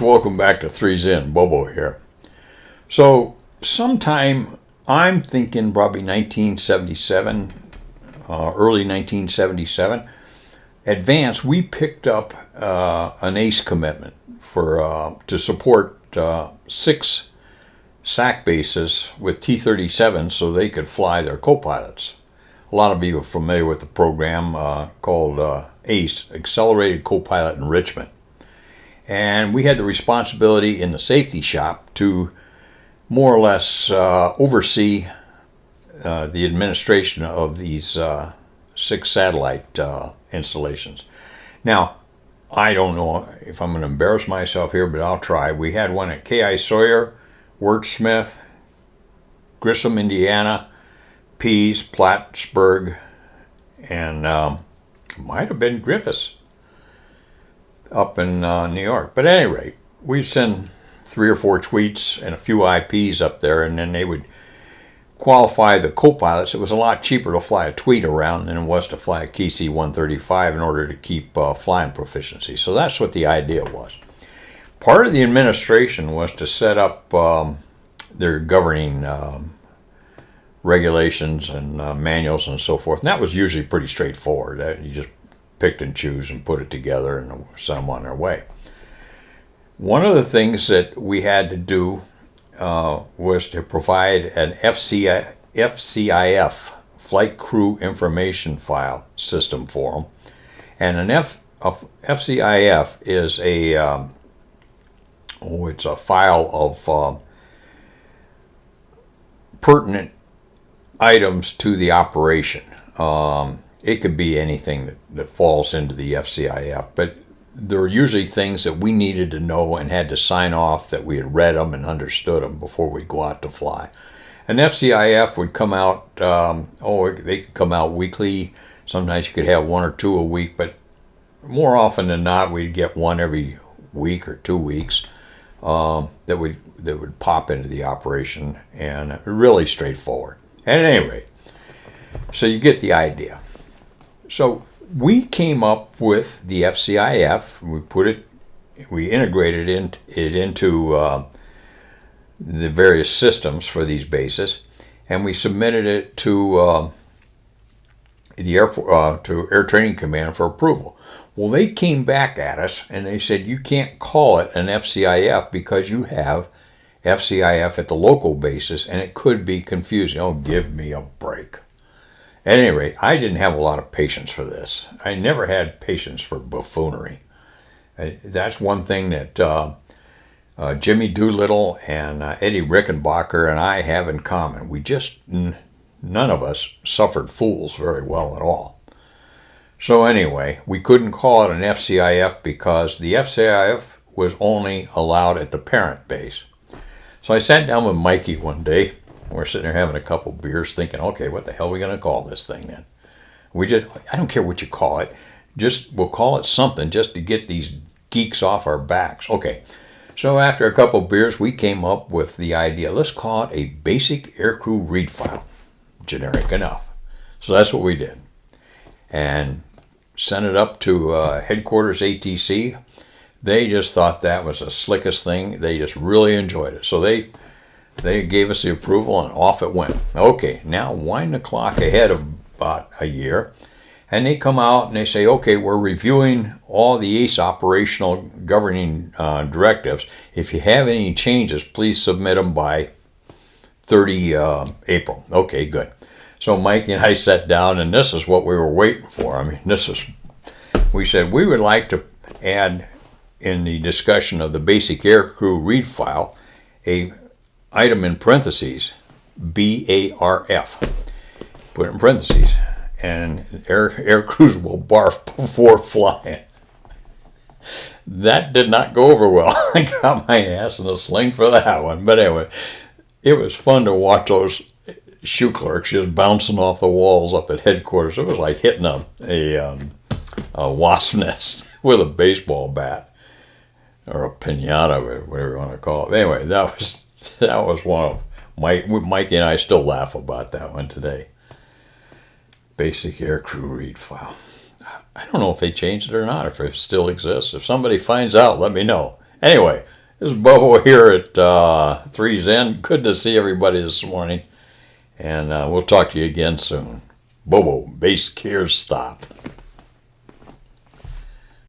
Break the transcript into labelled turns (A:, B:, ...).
A: Welcome back to Three's In. Bobo here. So, sometime I'm thinking probably 1977, early 1977. At Vance, we picked up an ACE commitment for to support 6 SAC bases with T-37s so they could fly their co-pilots. A lot of you are familiar with the program called ACE, Accelerated Copilot Enrichment. And we had the responsibility in the safety shop to more or less oversee the administration of these 6 satellite installations. Now, I don't know if I'm going to embarrass myself here, but I'll try. We had one at K.I. Sawyer, Wirtsmith, Grissom, Indiana, Pease, Plattsburgh, and might have been Griffiths up in New York. But at any rate, we'd send 3 or 4 tweets and a few IPs up there, and then they would qualify the co-pilots. It was a lot cheaper to fly a tweet around than it was to fly a KC-135 in order to keep flying proficiency. So that's what the idea was. Part of the administration was to set up their governing regulations and manuals and so forth. And that was usually pretty straightforward. You just picked and choose and put it together and send them on their way. One of the things that we had to do was to provide an FCIF, Flight Crew Information File system for them. And an FCIF is it's a file of pertinent items to the operation. It could be anything that falls into the FCIF, but there were usually things that we needed to know and had to sign off that we had read them and understood them before we go out to fly. An FCIF would come out, they could come out weekly. Sometimes you could have 1 or 2 a week, but more often than not, we'd get one every week or 2 weeks that would pop into the operation, and really straightforward. At any rate, so you get the idea. So we came up with the FCIF. We integrated it into the various systems for these bases, and we submitted it to the Air Training Command for approval. Well, they came back at us and they said, you can't call it an FCIF because you have FCIF at the local bases, and it could be confusing. Oh, give me a break. At any rate, I didn't have a lot of patience for this. I never had patience for buffoonery. That's one thing that Jimmy Doolittle and Eddie Rickenbacker and I have in common. We just, none of us suffered fools very well at all. So anyway, we couldn't call it an FCIF because the FCIF was only allowed at the parent base. So I sat down with Mikey one day. We're sitting there having a couple beers thinking, okay, what the hell are we going to call this thing then? I don't care what you call it. We'll call it something just to get these geeks off our backs. Okay. So after a couple beers, we came up with the idea, let's call it a basic aircrew read file. Generic enough. So that's what we did. And sent it up to headquarters ATC. They just thought that was the slickest thing. They just really enjoyed it. So they gave us the approval, and off it went. Okay, now wind the clock ahead of about a year, and they come out and they say, okay, we're reviewing all the ACE operational governing directives. If you have any changes, please submit them by 30 April. Okay, good. So Mike and I sat down, and this is what we were waiting for. I mean, we said we would like to add in the discussion of the basic aircrew read file a item in parentheses, BARF. Put it in parentheses. And air crews will barf before flying. That did not go over well. I got my ass in a sling for that one. But anyway, it was fun to watch those shoe clerks just bouncing off the walls up at headquarters. It was like hitting a wasp nest with a baseball bat. Or a pinata, whatever you want to call it. Anyway, that was one of Mikey and I still laugh about that one today. Basic aircrew read file. I don't know if they changed it or not, if it still exists. If somebody finds out, let me know. Anyway, this is Bobo here at 3 Zen. Good to see everybody this morning. And we'll talk to you again soon. Bobo, base care stop.